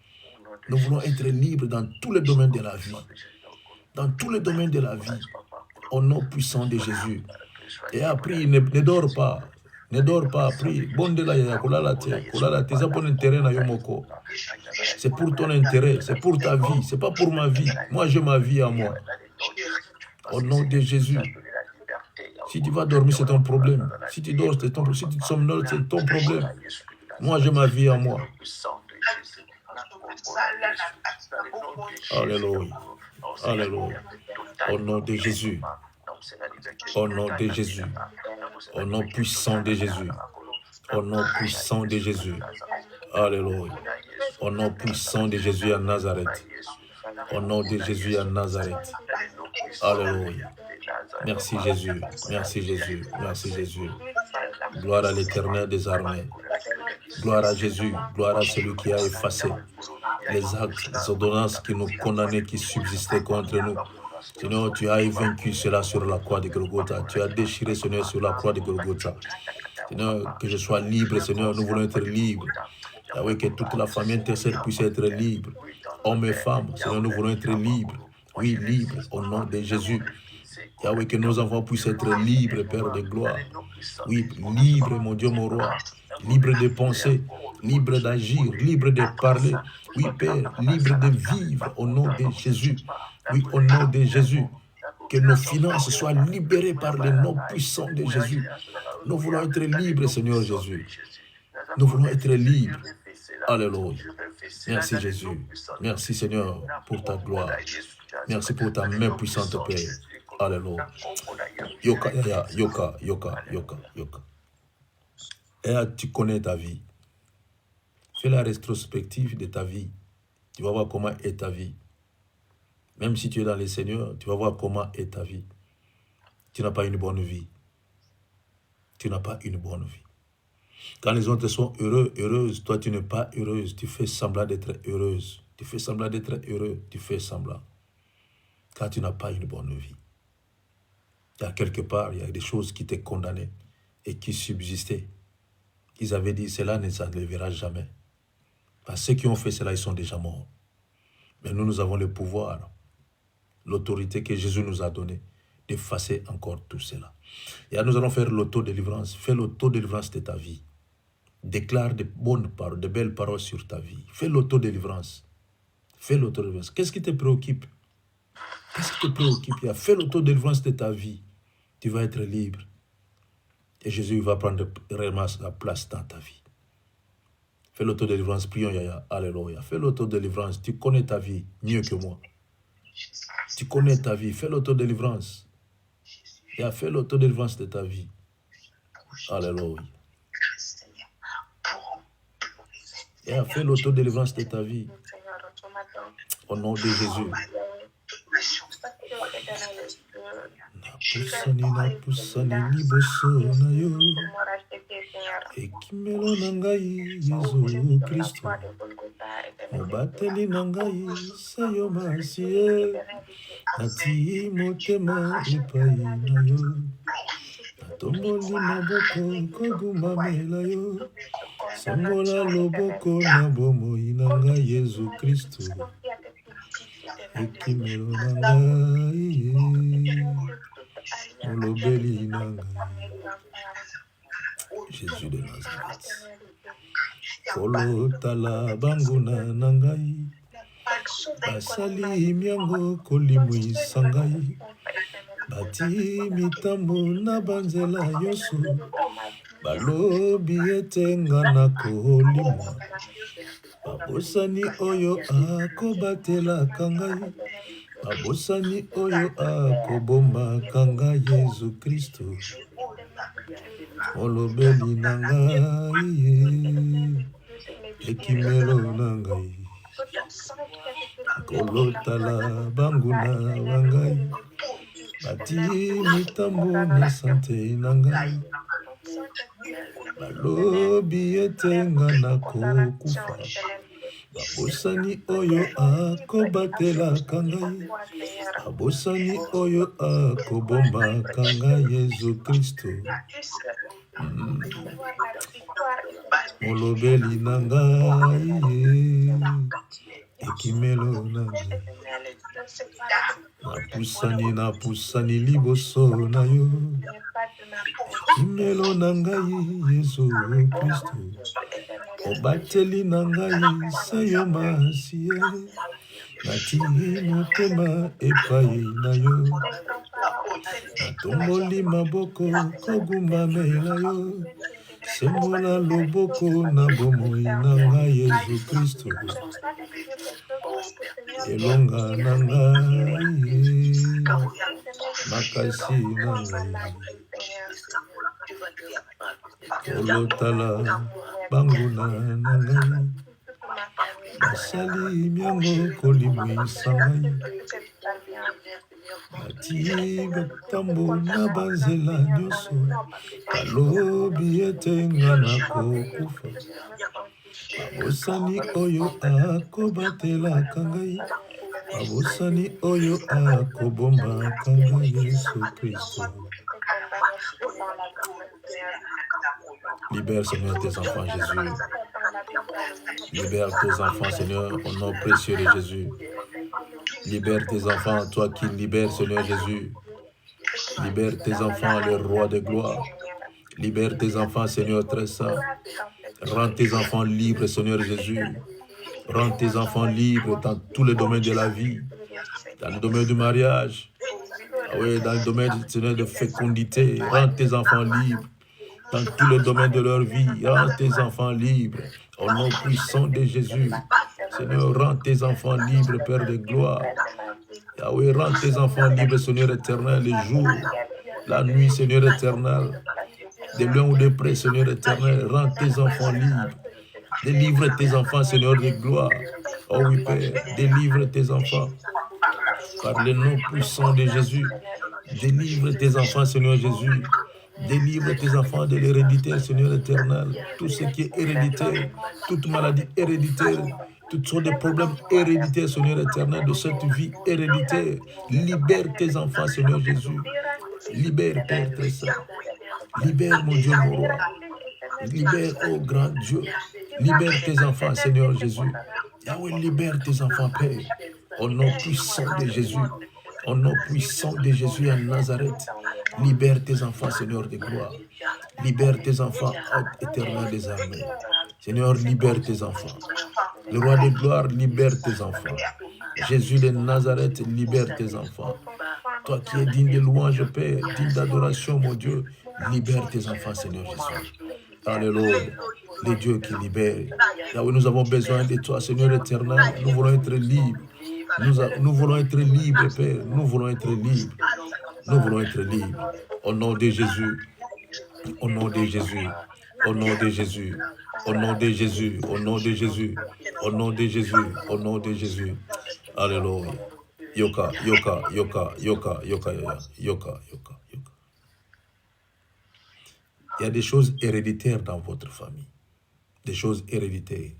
Nous voulons être libres dans tous les domaines de la vie. Dans tous les domaines de la vie. Au nom puissant de Jésus. Et après, ne dors pas. Ne dors pas, prie. C'est pour ton intérêt, c'est pour ta vie, c'est pas pour ma vie. Moi, j'ai ma vie à moi. Au nom de Jésus. Si tu vas dormir, c'est ton problème. Si tu dors, c'est ton problème. Si tu somnoles, c'est ton problème. Moi, j'ai ma vie à moi. Alléluia. Alléluia. Au nom de Jésus. Au nom de Jésus. Au nom puissant de Jésus. Au nom puissant de Jésus. Alléluia. Au nom puissant de Jésus à Nazareth. Au nom de Jésus à Nazareth. Alléluia. Merci Jésus. Merci Jésus. Merci Jésus. Gloire à l'Éternel des armées. Gloire à Jésus. Gloire à celui qui a effacé les actes, les ordonnances qui nous condamnaient, qui subsistaient contre nous. Seigneur, tu as vaincu cela sur la croix de Golgotha. Tu as déchiré, Seigneur, sur la croix de Golgotha. Seigneur, que je sois libre, Seigneur, nous voulons être libres. Yahweh, que toute la famille intercède puisse être libre. Hommes et femmes, Seigneur, nous voulons être libres. Oui, libres, au nom de Jésus. Yahweh, que nos enfants puissent être libres, Père de gloire. Oui, libres, mon Dieu, mon roi. Libres de penser, libres d'agir, libres de parler. Oui, Père, libres de vivre, au nom de Jésus. Oui, au nom de Jésus. Que nos finances soient libérées par le nom puissant de Jésus. Nous voulons être libres, Seigneur Jésus. Nous voulons être libres. Alléluia. Merci Jésus. Merci Seigneur pour ta gloire. Merci pour ta main puissante, Père. Alléluia. Yoka. Et tu connais ta vie. Fais la rétrospective de ta vie. Tu vas voir comment est ta vie. Même si tu es dans le Seigneur, tu vas voir comment est ta vie. Tu n'as pas une bonne vie. Tu n'as pas une bonne vie. Quand les autres sont heureux, heureuses, toi tu n'es pas heureuse. Tu fais semblant d'être heureuse. Tu fais semblant d'être heureux. Tu fais semblant. Car tu n'as pas une bonne vie. Il y a quelque part, il y a des choses qui t'ont condamné et qui subsistaient. Ils avaient dit, cela ne s'enlèvera jamais. Parce que ceux qui ont fait cela, ils sont déjà morts. Mais nous avons le pouvoir, l'autorité que Jésus nous a donnée, d'effacer encore tout cela. Et là, nous allons faire l'auto-délivrance. Fais l'auto-délivrance de ta vie. Déclare de bonnes paroles, de belles paroles sur ta vie. Fais l'auto-délivrance. Fais l'auto-délivrance. Qu'est-ce qui te préoccupe? Qu'est-ce qui te préoccupe? Fais l'auto-délivrance de ta vie. Tu vas être libre. Et Jésus va prendre réellement la place dans ta vie. Fais l'auto-délivrance. Prions, Yaya. Alléluia. Fais l'auto-délivrance. Tu connais ta vie mieux que moi. Tu connais ta vie. Fais l'auto-délivrance. Fais l'auto-délivrance de ta vie. Alléluia. Fais l'auto-délivrance de ta vie. Au nom de Jésus. Napusani liboso na yo ekimelo na ngai Yesu Kristo mobateli na ngai seyo masie nati motema epai na yo Natomboli maboko kogumamela yo. Sembola loboko na bomoi na ngai Yesu Kristo. Ekimelo na ngai, molobeli na ngai. Jésus de Nazareth. Kolo tala banguna na ngai. Basali miango kolimwisa ngai. Bati mitambo na banzela yoso. Balobi ete nga na kolimwa. Babosani oyo akobatelaka ngai. Babosani oyo akobombaka ngai Yesu Kristo. Molobeli na ngai, ekimelo na ngai. Kolotala banguna na ngai. Bati mitambo na sante na ngai. Balobi ete nga na kokufa. Babosani oyo akobatelaka ngai. Babosani oyo akobombaka ngai Yesu Kristo. Molobeli na ngai, ekimelo na ngai. Napusani liboso na yo. Ekimelo na ngai Yesu Kristo. Obateli na ngai sayo masiye. Nati motema epai na yo. Natomboli maboko kogumamela yo. Sembola loboko na bomoi na ngai Yesu Kristo. Elonga na ngai, makasi na ngai. Kolotala banguna na ngai. Basali miango kolimwisa ngai. Bati batambo na banzela nyonso. Balobi ete nga na kokufa. Babosani oyo akobatelaka ngai. Babosani oyo akobombaka ngai Yesu Kristo. Libère, Seigneur, tes enfants, Jésus. Libère tes enfants, Seigneur, au nom précieux de Jésus. Libère tes enfants, toi qui libères, Seigneur Jésus. Libère tes enfants, le roi de gloire. Libère tes enfants, Seigneur très saint. Rends tes enfants libres, Seigneur Jésus. Rends tes enfants libres dans tous les domaines de la vie. Dans le domaine du mariage. Ah oui, dans le domaine, Seigneur, de fécondité. Rends tes enfants libres. Dans tous les domaines de leur vie. Rends tes enfants libres. Au nom puissant de Jésus. Seigneur, rends tes enfants libres, Père de gloire. Yahweh, rends tes enfants libres, Seigneur éternel, les jours, la nuit, Seigneur éternel. De loin ou de près, Seigneur éternel, rends tes enfants libres. Délivre tes enfants, Seigneur de gloire. Oh oui, Père, délivre tes enfants. Par le nom puissant de Jésus, délivre tes enfants, Seigneur Jésus. Délivre tes enfants de l'héréditaire, Seigneur éternel. Tout ce qui est héréditaire, toute maladie héréditaire, toutes sortes de problèmes héréditaires, Seigneur éternel, de cette vie héréditaire. Libère tes enfants, Seigneur Jésus. Libère, Père très saint. Libère, mon Dieu, mon roi. Libère, oh grand Dieu. Libère tes enfants, Seigneur Jésus. Yahweh, libère tes enfants, Père. Au nom puissant de Jésus. Au nom puissant de Jésus à Nazareth. Libère tes enfants, Seigneur de gloire. Libère tes enfants, éternel des armées. Seigneur, libère tes enfants. Le roi de gloire, libère tes enfants. Jésus de Nazareth, libère tes enfants. Toi qui es digne de louange, Père, digne d'adoration, mon Dieu, libère tes enfants, Seigneur Jésus. Alléluia. Les dieux qui libèrent. Yahweh, nous avons besoin de toi, Seigneur éternel. Nous voulons être libres. Nous voulons être libres, Père. Nous voulons être libres. Nous voulons être libres. Au nom de Jésus. Au nom de Jésus. Au nom de Jésus. Au nom de Jésus. Au nom de Jésus. Au nom de Jésus. Au nom de Jésus. Alléluia. Yoka, yoka, yoka, yoka, yoka, yoka, yoka, yoka. Il y a des choses héréditaires dans votre famille. Des choses héréditaires.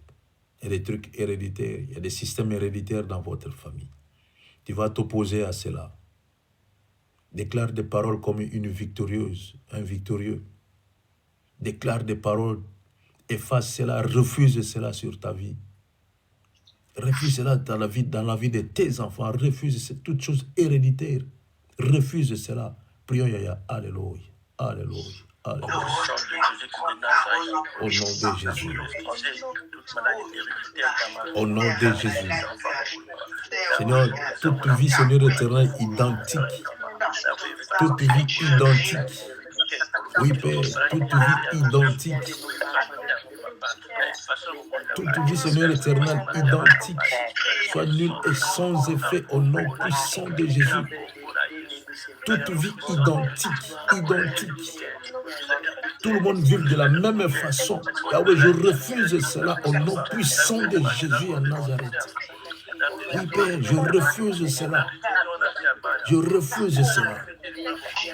Il y a des trucs héréditaires. Il y a des systèmes héréditaires dans votre famille. Tu vas t'opposer à cela. Déclare des paroles comme une victorieuse, un victorieux. Déclare des paroles, efface cela, refuse cela sur ta vie. Refuse cela dans la vie de tes enfants. Refuse toute chose héréditaire. Refuse cela. Prions, Yaya. Alléluia. Alléluia. Alléluia. Au nom de Jésus. Au nom de Jésus. Seigneur, toute vie, Seigneur éternel, identique. Toute vie identique. Oui, Père, toute vie identique. Toute vie, Seigneur éternel, identique, soit nulle et sans effet au nom puissant de Jésus. Toute vie identique. Tout le monde vit de la même façon. Yahweh, je refuse cela au nom puissant de Jésus à Nazareth. Oui, Père, je refuse cela. Je refuse cela.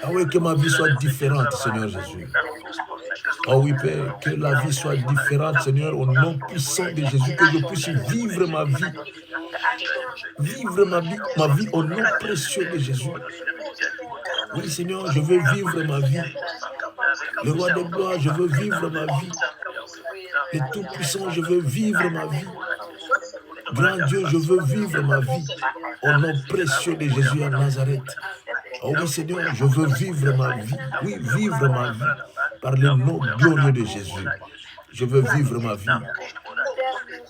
Yahweh, que ma vie soit différente, Seigneur Jésus. Oh oui, Père, que la vie soit différente, Seigneur, au nom puissant de Jésus, que je puisse vivre ma vie. Vivre ma vie au nom précieux de Jésus. Oui, Seigneur, je veux vivre ma vie. Le roi des gloires, je veux vivre ma vie. Le Tout-Puissant, je veux vivre ma vie. Grand Dieu, je veux vivre ma vie. Au nom précieux de Jésus à Nazareth. Oh oui, Seigneur, je veux vivre ma vie. Oui, vivre ma vie. Par le nom glorieux de Jésus. Je veux vivre ma vie.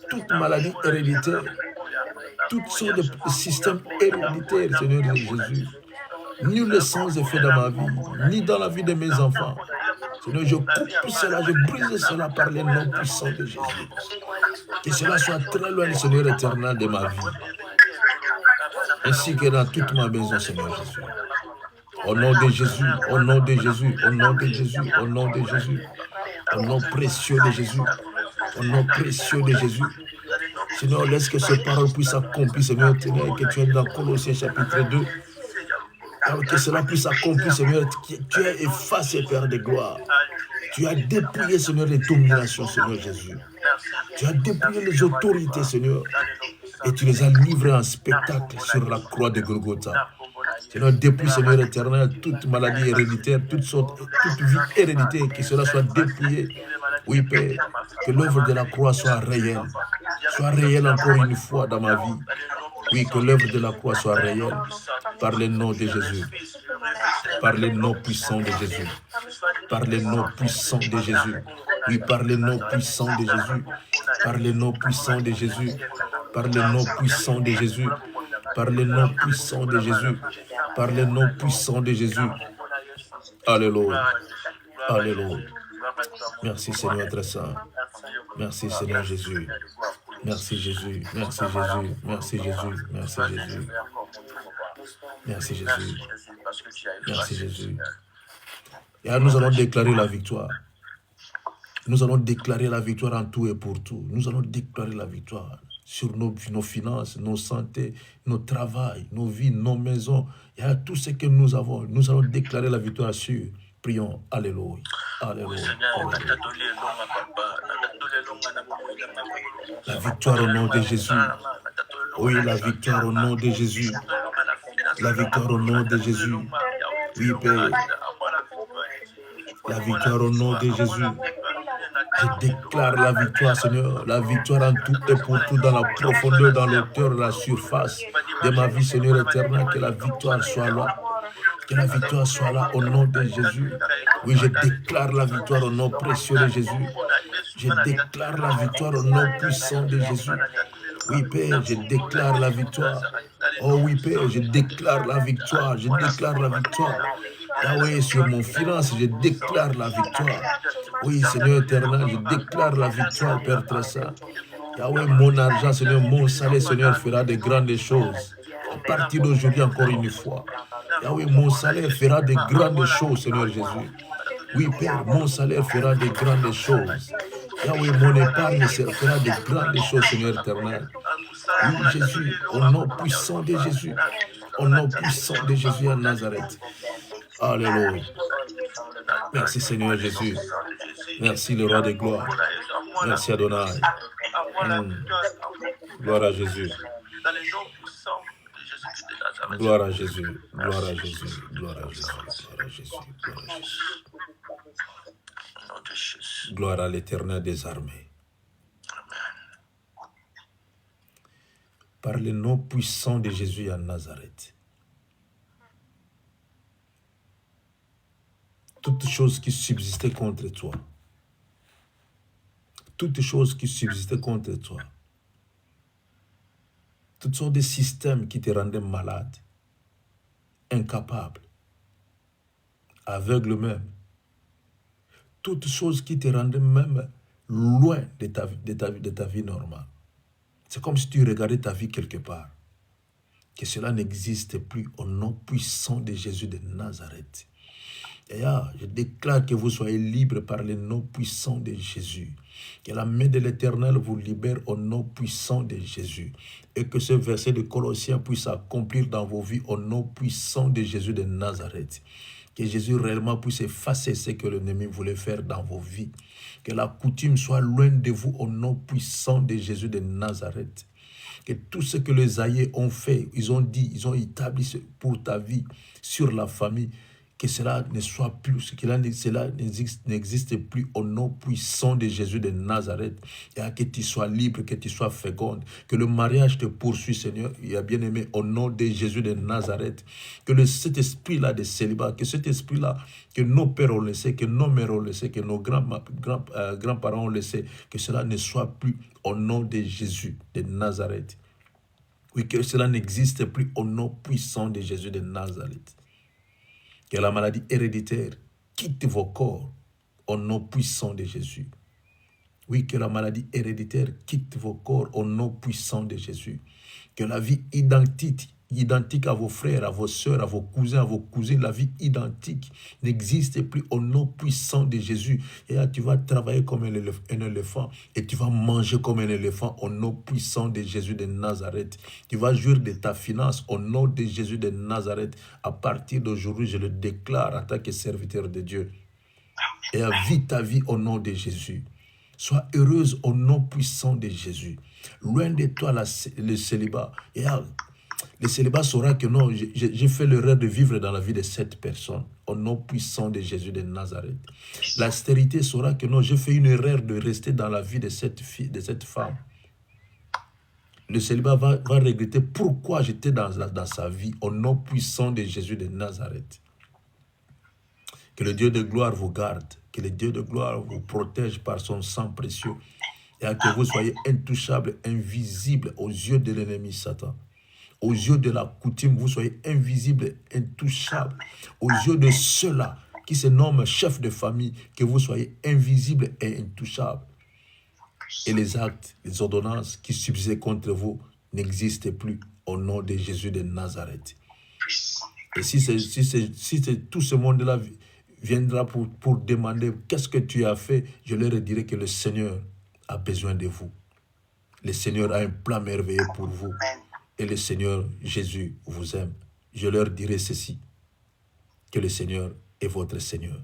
Toute maladie héréditaire, toutes sortes de systèmes héréditaires, Seigneur Jésus. Nul sans effet dans ma vie, ni dans la vie de mes enfants. Seigneur, je coupe cela, je brise cela par le nom puissant de Jésus. Que cela soit très loin, Seigneur éternel, de ma vie. Ainsi que dans toute ma maison, Seigneur Jésus. Au nom de Jésus, au nom de Jésus, au nom de Jésus, au nom de Jésus. Au nom précieux de Jésus. Au nom précieux de Jésus. Seigneur, laisse que ces paroles puissent s'accomplir, Seigneur, que tu es dans Colossiens chapitre 2. Alors que cela puisse s'accomplir, Seigneur, tu as effacé, Père de gloire. Tu as dépouillé, Seigneur, les dominations, Seigneur Jésus. Tu as dépouillé les autorités, Seigneur, et tu les as livrées en spectacle sur la croix de Golgotha. Seigneur, dépouille, Seigneur éternel, toute maladie héréditaire, toute vie héréditaire, que cela soit dépouillé. Oui, Père, que l'œuvre de la croix soit réelle encore une fois dans ma vie. Oui, que l'œuvre de la croix soit réelle par le nom de Jésus, par le nom puissant de Jésus, par le nom puissant de Jésus. Oui, par le nom puissant de Jésus, par le nom puissant de Jésus, par le nom puissant de Jésus, par le nom puissant de Jésus, par le nom puissant de Jésus. Alléluia. Alléluia. Merci Seigneur très saint. Merci Seigneur Jésus. Merci Jésus. Merci Jésus. Merci Jésus. Merci Jésus. Merci Jésus. Merci Jésus. Et alors nous allons déclarer la victoire. Nous allons déclarer la victoire en tout et pour tout. Nous allons déclarer la victoire sur nos finances, nos santé, nos travails, nos vies, nos maisons. Il y a tout ce que nous avons. Nous allons déclarer la victoire sur. Prions. Alléluia. Alléluia. Alléluia. La victoire au nom de Jésus. Oui, la victoire au nom de Jésus. La victoire au nom de Jésus. Oui, Père. La victoire au nom de Jésus. Je déclare la victoire, Seigneur, la victoire en tout et pour tout, dans la profondeur, dans l'auteur, la surface de ma vie, Seigneur éternel, que la victoire soit là. Que la victoire soit là au nom de Jésus. Oui, je déclare la victoire au nom précieux de Jésus. Je déclare la victoire au nom puissant de Jésus. Oui, Père, je déclare la victoire. Oh oui, Père, je déclare la victoire. Je déclare la victoire. Ah oui, sur mon finance, je déclare la victoire. Oui, Seigneur éternel, je déclare la victoire, Père très saint. Yahweh, mon argent, Seigneur, mon salaire, Seigneur, fera de grandes choses. À partir d'aujourd'hui, encore une fois. Yahweh, mon salaire fera de grandes choses, Seigneur Jésus. Oui, Père, mon salaire fera de grandes choses. Yahweh, mon épargne fera de grandes choses, Seigneur éternel. Oui, Jésus, au nom puissant de Jésus. Au nom puissant de Jésus à Nazareth. Alléluia. Merci, Seigneur Jésus. Merci, le roi des gloires. Merci, Adonai. Gloire à Jésus. Gloire à Jésus. Gloire à Jésus. Gloire à Jésus. Gloire à Jésus. Gloire à Jésus. Gloire à l'Éternel des armées. Par le nom puissant de Jésus à Nazareth. Toutes choses qui subsistaient contre toi. Toutes choses qui subsistaient contre toi. Toutes sortes de systèmes qui te rendaient malade, incapable, aveugle même. Toutes choses qui te rendaient même loin de ta vie normale. C'est comme si tu regardais ta vie quelque part. Que cela n'existe plus au nom puissant de Jésus de Nazareth. Et je déclare que vous soyez libres par le nom puissant de Jésus. Que la main de l'Éternel vous libère au nom puissant de Jésus. Et que ce verset de Colossiens puisse accomplir dans vos vies au nom puissant de Jésus de Nazareth. Que Jésus réellement puisse effacer ce que l'ennemi voulait faire dans vos vies. Que la coutume soit loin de vous au nom puissant de Jésus de Nazareth. Que tout ce que les aïeux ont fait, ils ont dit, ils ont établi pour ta vie, sur la famille, que cela ne soit plus, que cela n'existe plus au nom puissant de Jésus de Nazareth. Et que tu sois libre, que tu sois féconde, que le mariage te poursuit, Seigneur, et bien-aimé, au nom de Jésus de Nazareth. Que cet esprit-là de célibat, que cet esprit-là que nos pères ont laissé, que nos mères ont laissé, que nos grands-parents ont laissé, que cela ne soit plus au nom de Jésus de Nazareth. Oui, que cela n'existe plus au nom puissant de Jésus de Nazareth. Que la maladie héréditaire quitte vos corps au nom puissant de Jésus. Oui, que la maladie héréditaire quitte vos corps au nom puissant de Jésus. Que la vie identique à vos frères, à vos sœurs, à vos cousins, à vos cousines, la vie identique n'existe plus au nom puissant de Jésus. Et là, tu vas travailler comme un éléphant et tu vas manger comme un éléphant au nom puissant de Jésus de Nazareth. Tu vas jouir de ta finance au nom de Jésus de Nazareth. À partir d'aujourd'hui, je le déclare en tant que serviteur de Dieu. Et vis ta vie au nom de Jésus. Sois heureuse au nom puissant de Jésus. Loin de toi le célibat. Et le célibat saura que non, j'ai fait l'erreur de vivre dans la vie de cette personne, au nom puissant de Jésus de Nazareth. La stérilité saura que non, j'ai fait une erreur de rester dans la vie de cette femme. Le célibat va regretter pourquoi j'étais dans sa vie, au nom puissant de Jésus de Nazareth. Que le Dieu de gloire vous garde, que le Dieu de gloire vous protège par son sang précieux, et que vous soyez intouchables, invisibles aux yeux de l'ennemi Satan. Aux yeux de la coutume, vous soyez invisibles, intouchables. Aux yeux de ceux-là qui se nomment chefs de famille, que vous soyez invisibles et intouchables. Et les actes, les ordonnances qui subsistaient contre vous n'existent plus au nom de Jésus de Nazareth. Et si tout ce monde-là viendra pour demander qu'est-ce que tu as fait, je leur dirai que le Seigneur a besoin de vous. Le Seigneur a un plan merveilleux pour vous. Et le Seigneur Jésus vous aime. Je leur dirai ceci, que le Seigneur est votre Seigneur,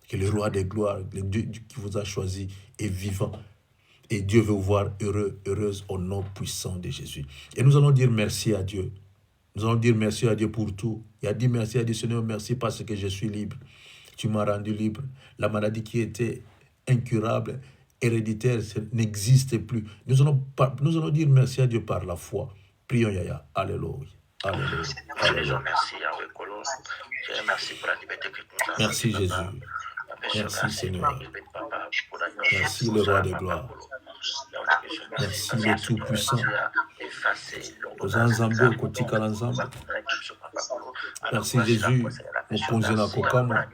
que le roi des gloires, le Dieu qui vous a choisi est vivant. Et Dieu veut vous voir heureux, heureuse au nom puissant de Jésus. Et nous allons dire merci à Dieu. Nous allons dire merci à Dieu pour tout. Il a dit merci à Dieu, Seigneur, merci parce que je suis libre. Tu m'as rendu libre. La maladie qui était incurable, héréditaire, n'existe plus. Nous allons dire merci à Dieu par la foi. Prions, Yaya. Alléluia. Alléluia. Alléluia. Merci, Jésus. Merci, Seigneur. Merci, le roi des gloires. Merci, le Tout-Puissant. Merci, Jésus. Muponzina kokama.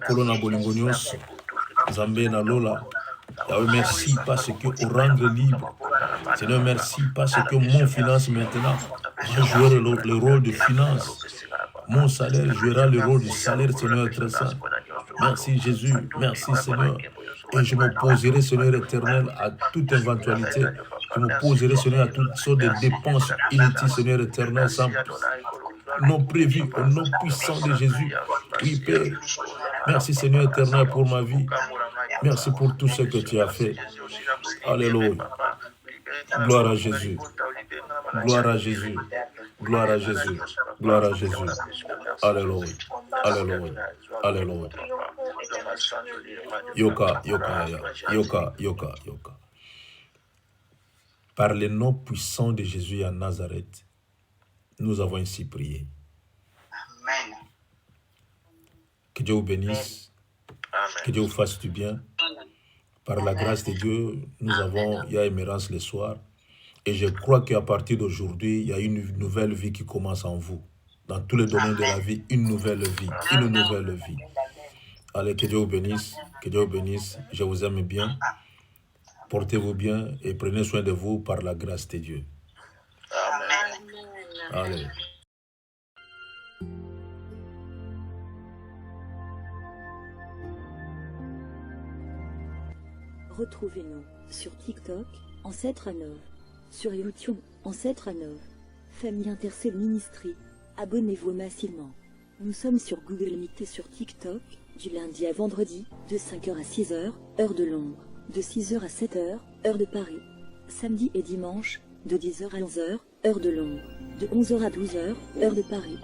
Kolona bolingonios. Zambé na lola. Yahweh, merci parce que au rendre libre. Seigneur, merci parce que mon finance maintenant va jouer le rôle de finance. Mon salaire jouera le rôle de salaire, Seigneur très saint. Merci Jésus, merci Seigneur. Et je m'opposerai, Seigneur éternel, à toute éventualité. Je m'opposerai, Seigneur, à toutes sortes de dépenses inutiles, Seigneur éternel, sans non prévues, au nom puissant de Jésus. Oui, Père. Merci Seigneur éternel pour ma vie. Merci pour tout ce que tu as fait. Alléluia. Gloire à Jésus. Gloire à Jésus. Gloire à Jésus. Gloire à Jésus. Alléluia. Alléluia. Alléluia. Yoka, yoka, yoka, yoka, yoka. Par le nom puissant de Jésus à Nazareth, nous avons ainsi prié. Amen. Que Dieu vous bénisse. Que Dieu vous fasse du bien. Par la grâce de Dieu, nous avons Yah Émérance le soir. Et je crois qu'à partir d'aujourd'hui, il y a une nouvelle vie qui commence en vous. Dans tous les domaines de la vie, une nouvelle vie. Une nouvelle vie. Allez, que Dieu vous bénisse. Que Dieu vous bénisse. Je vous aime bien. Portez-vous bien et prenez soin de vous par la grâce de Dieu. Amen. Allez. Retrouvez-nous sur TikTok, Ancêtre Anov, sur YouTube, Ancêtre Anov, Famille Intercelle Ministry. Abonnez-vous massivement. Nous sommes sur Google Meet et sur TikTok, du lundi à vendredi, de 5h à 6h, heure de Londres, de 6h à 7h, heure de Paris. Samedi et dimanche, de 10h à 11h, heure de Londres, de 11h à 12h, heure de Paris.